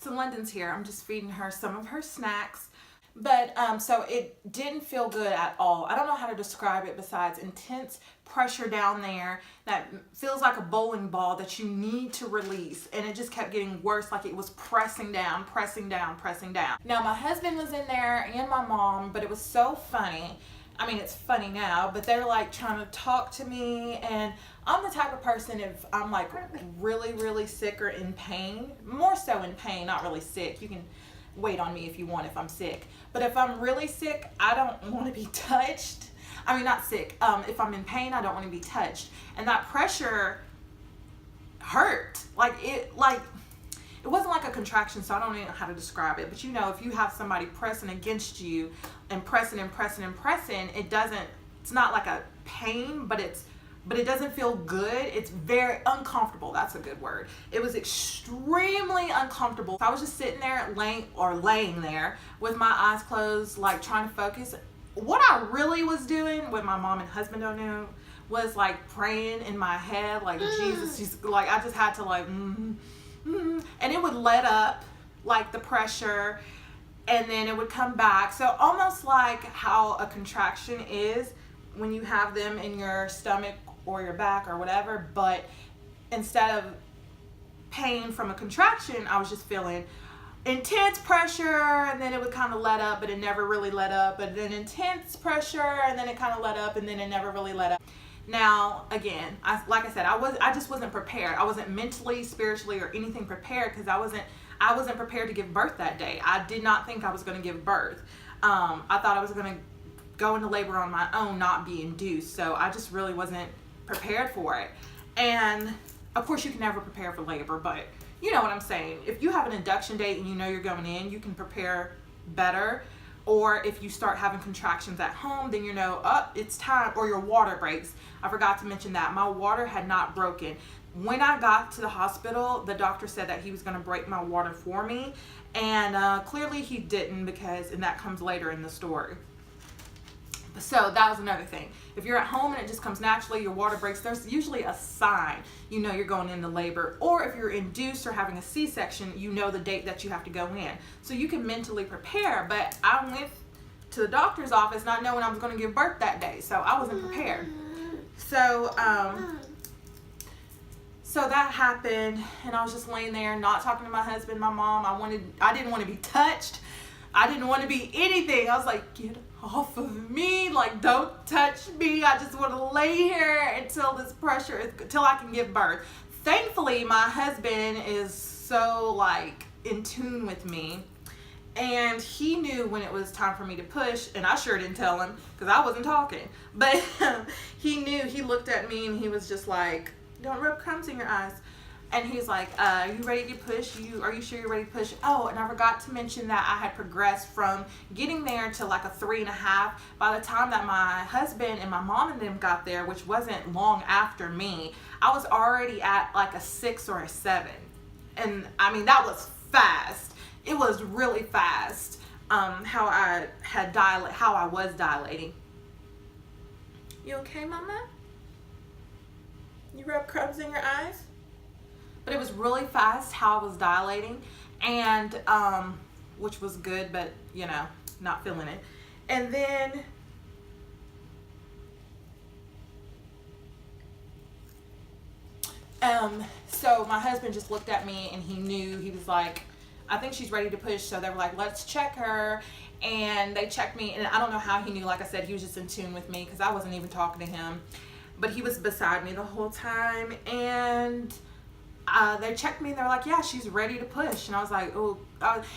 So London's here. I'm just feeding her some of her snacks. But so it didn't feel good at all. I don't know how to describe it besides intense pressure down there that feels like a bowling ball that you need to release. And it just kept getting worse, like it was pressing down, pressing down, pressing down. Now my husband was in there and my mom, but it was so funny. I mean, it's funny now, but they're like trying to talk to me, and I'm the type of person, if I'm like really, really sick or in pain, more so in pain, not really sick. You can wait on me if you want if I'm sick. But if I'm really sick, I don't want to be touched. I mean, not sick. If I'm in pain, I don't want to be touched. And that pressure hurt. It wasn't like a contraction, so I don't even know how to describe it. But you know, if you have somebody pressing against you and pressing and pressing and pressing, it's not like a pain, but it doesn't feel good. It's very uncomfortable. That's a good word. It was extremely uncomfortable. I was just sitting there laying there with my eyes closed, like trying to focus. What I really was doing, what my mom and husband don't know, was like praying in my head, like Jesus, just like I just had to like and it would let up like the pressure, and then it would come back. So almost like how a contraction is when you have them in your stomach or your back or whatever, but instead of pain from a contraction, I was just feeling intense pressure, and then it would kind of let up, but it never really let up, but then intense pressure, and then it kind of let up, and then it never really let up. Now, again, like I said, I just wasn't prepared. I wasn't mentally, spiritually, or anything prepared, because I wasn't prepared to give birth that day. I did not think I was going to give birth. I thought I was going to go into labor on my own, not be induced. So I just really wasn't prepared for it. And of course, you can never prepare for labor, but you know what I'm saying. If you have an induction date and you know you're going in, you can prepare better. Or if you start having contractions at home, then you know, it's time, or your water breaks. I forgot to mention that. My water had not broken. When I got to the hospital, the doctor said that he was going to break my water for me. And clearly he didn't, and that comes later in the story. So that was another thing. If you're at home and it just comes naturally, your water breaks, there's usually a sign, you know you're going into labor. Or if you're induced or having a C-section, you know the date that you have to go in. So you can mentally prepare, but I went to the doctor's office not knowing I was going to give birth that day, so I wasn't prepared. So that happened, and I was just laying there, not talking to my husband, my mom. I didn't want to be touched. I didn't want to be anything. I was like, get off of me, like don't touch me. I just want to lay here until I can give birth. Thankfully, my husband is so like in tune with me, and he knew when it was time for me to push, and I sure didn't tell him because I wasn't talking, but he knew. He looked at me and he was just like, don't rub crumbs in your eyes. And he's like, are you ready to push? Are you sure you're ready to push? Oh, and I forgot to mention that I had progressed from getting there to like a 3.5. By the time that my husband and my mom and them got there, which wasn't long after me, I was already at like a 6 or a 7. And I mean, that was fast. It was really fast. How I was dilating. You okay, Mama? You rub crumbs in your eyes? But it was really fast how I was dilating, and which was good, but you know, not feeling it. And then so my husband just looked at me and he knew. He was like, I think she's ready to push. So they were like, let's check her. And they checked me, and I don't know how he knew. Like I said, he was just in tune with me because I wasn't even talking to him, but he was beside me the whole time. And they checked me and they're like, yeah, she's ready to push. And I was like, oh,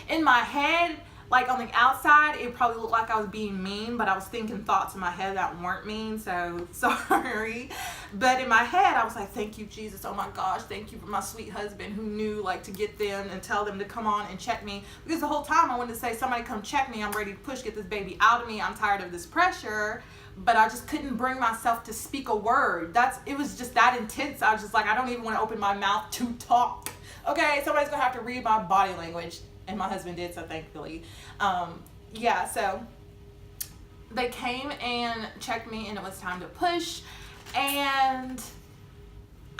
in my head, like on the outside, it probably looked like I was being mean, but I was thinking thoughts in my head that weren't mean, so sorry. But in my head, I was like, thank you, Jesus. Oh my gosh, thank you for my sweet husband who knew like to get them and tell them to come on and check me. Because the whole time I wanted to say, somebody come check me. I'm ready to push, get this baby out of me. I'm tired of this pressure. But I just couldn't bring myself to speak a word. It was just that intense. I was just like, I don't even want to open my mouth to talk. Okay, somebody's gonna have to read my body language, and my husband did, so thankfully. Yeah, so they came and checked me, and it was time to push. And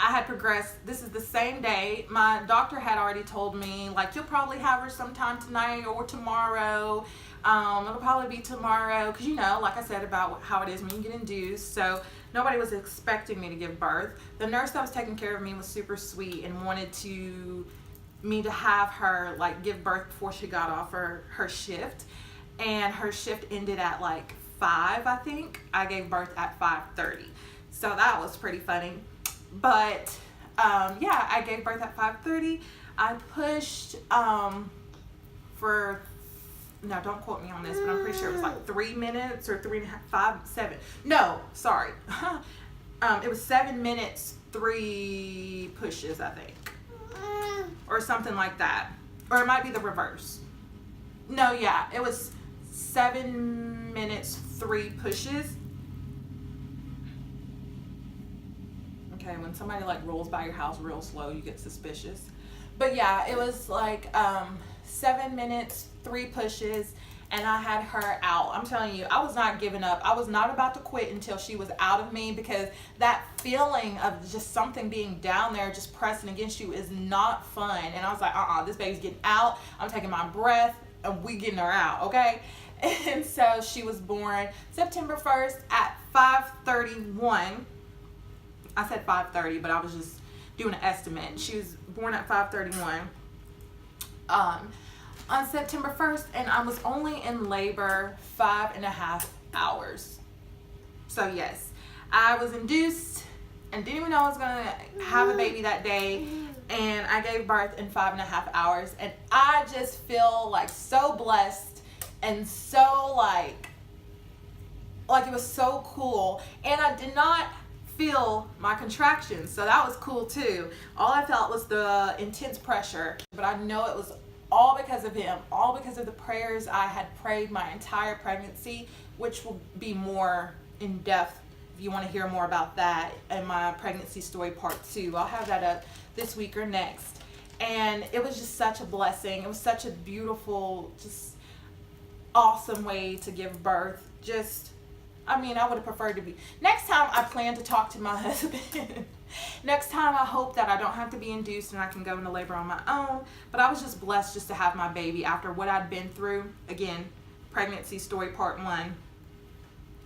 I had progressed. This is the same day. My doctor had already told me, like, you'll probably have her sometime tonight or tomorrow. It'll probably be tomorrow because, you know, like I said about how it is when you get induced. So nobody was expecting me to give birth. The nurse that was taking care of me was super sweet and wanted me to have her, like, give birth before she got off her shift. And her shift ended at like 5, I think. I gave birth at 5:30. So that was pretty funny. But yeah, I gave birth at 5:30. I pushed for, no, don't quote me on this, but I'm pretty sure it was like 3 minutes or 3.5, 5, 7. No, sorry. It was 7 minutes, 3 pushes, I think. Or something like that. Or it might be the reverse. No, yeah, it was 7 minutes, 3 pushes. Okay, when somebody like rolls by your house real slow, you get suspicious. But yeah, it was like 7 minutes, 3 pushes, and I had her out. I'm telling you, I was not giving up. I was not about to quit until she was out of me, because that feeling of just something being down there just pressing against you is not fun. And I was like, this baby's getting out. I'm taking my breath and we getting her out, okay? And so she was born September 1st at 5:31. I said 5:30, but I was just doing an estimate. She was born at 5:31 on September 1st, and I was only in labor 5.5 hours. So yes, I was induced and didn't even know I was gonna have a baby that day, and I gave birth in 5.5 hours, and I just feel like so blessed and so like it was so cool. And I did not feel my contractions, so that was cool too. All I felt was the intense pressure, but I know it was all because of him, all because of the prayers I had prayed my entire pregnancy, which will be more in depth if you want to hear more about that in my pregnancy story part 2. I'll have that up this week or next. And it was just such a blessing. It was such a beautiful, just awesome way to give birth. I would have preferred to be. Next time I plan to talk to my husband. Next time I hope that I don't have to be induced and I can go into labor on my own. But I was just blessed just to have my baby after what I'd been through. Again, pregnancy story part 1.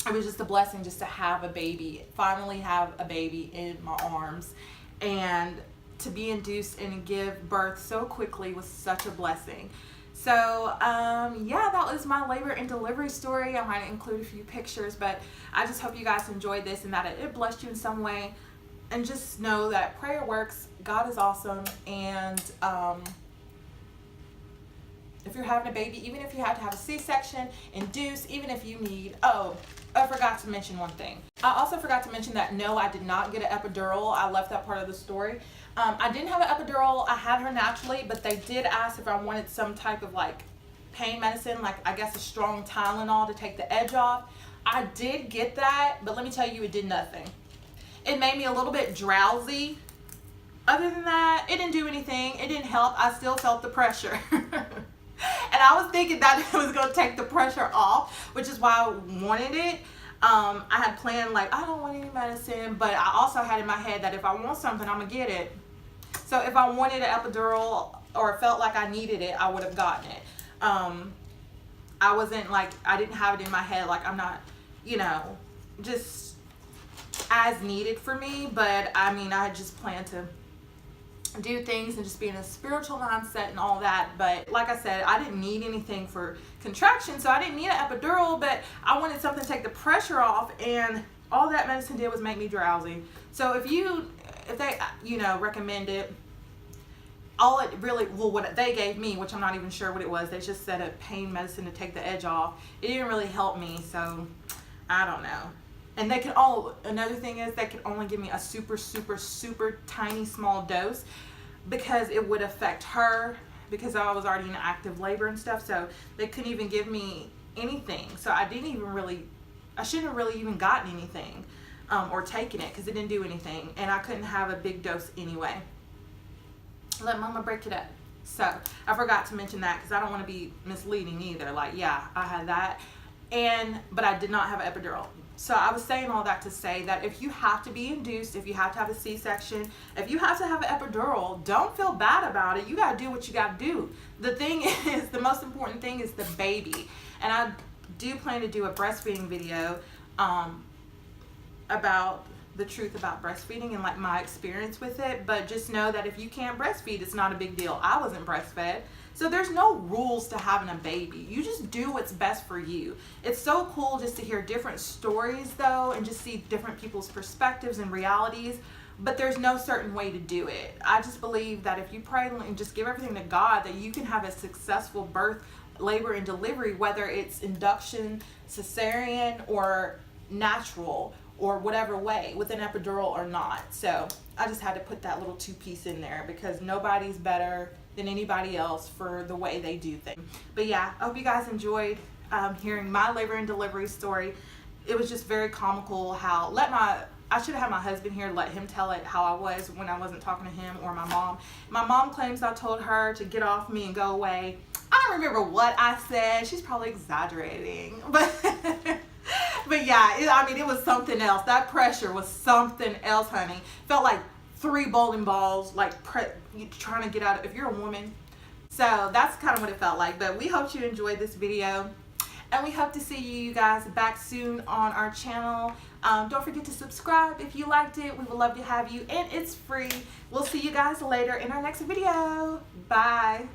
It was just a blessing just to have a baby, finally have a baby in my arms. And to be induced and give birth so quickly was such a blessing. So, yeah, that was my labor and delivery story. I might include a few pictures, but I just hope you guys enjoyed this and that it blessed you in some way. And just know that prayer works. God is awesome. And if you're having a baby, even if you have to have a C-section, induce, even if you need, I forgot to mention one thing. I also forgot to mention that no, I did not get an epidural. I left that part of the story. I didn't have an epidural. I had her naturally, but they did ask if I wanted some type of like pain medicine, like I guess a strong Tylenol to take the edge off. I did get that, but let me tell you, it did nothing. It made me a little bit drowsy. Other than that, it didn't do anything. It didn't help. I still felt the pressure. And I was thinking that it was going to take the pressure off, which is why I wanted it. I had planned, like, I don't want any medicine, but I also had in my head that if I want something, I'm going to get it. So if I wanted an epidural or felt like I needed it, I would have gotten it. I wasn't like, I didn't have it in my head, like I'm not, just as needed for me. But I had just planned to do things and just be in a spiritual mindset and all that. But like I said, I didn't need anything for contraction, so I didn't need an epidural, but I wanted something to take the pressure off, and all that medicine did was make me drowsy. So if they recommend it, what they gave me, which I'm not even sure what it was, they just said a pain medicine to take the edge off. It didn't really help me, so I don't know. And another thing is they could only give me a super, super, super tiny small dose, because it would affect her, because I was already in active labor and stuff, so they couldn't even give me anything. So I shouldn't have really even gotten anything or taken it, because it didn't do anything, and I couldn't have a big dose anyway. Let mama break it up. So I forgot to mention that, because I don't want to be misleading either. Like, yeah, I had that. but I did not have an epidural. So I was saying all that to say that if you have to be induced, if you have to have a C-section, if you have to have an epidural, don't feel bad about it. You got to do what you got to do. The thing is, the most important thing is the baby. And I do plan to do a breastfeeding video about the truth about breastfeeding and like my experience with it. But just know that if you can't breastfeed, it's not a big deal. I wasn't breastfed. So there's no rules to having a baby. You just do what's best for you. It's so cool just to hear different stories though, and just see different people's perspectives and realities. But there's no certain way to do it. I just believe that if you pray and just give everything to God, that you can have a successful birth, labor, and delivery, whether it's induction, cesarean, or natural, or whatever way, with an epidural or not. So I just had to put that little 2-piece in there because nobody's better than anybody else for the way they do things. But yeah, I hope you guys enjoyed hearing my labor and delivery story. It was just very comical how I should have had my husband here to let him tell it how I was when I wasn't talking to him, or my mom. My mom claims I told her to get off me and go away. I don't remember what I said. She's probably exaggerating, but but yeah, it was something else. That pressure was something else, honey. Felt like 3 bowling balls, like trying to get out of, if you're a woman. So that's kind of what it felt like. But we hope you enjoyed this video, and we hope to see you guys back soon on our channel. Don't forget to subscribe if you liked it. We would love to have you, and it's free. We'll see you guys later in our next video. Bye.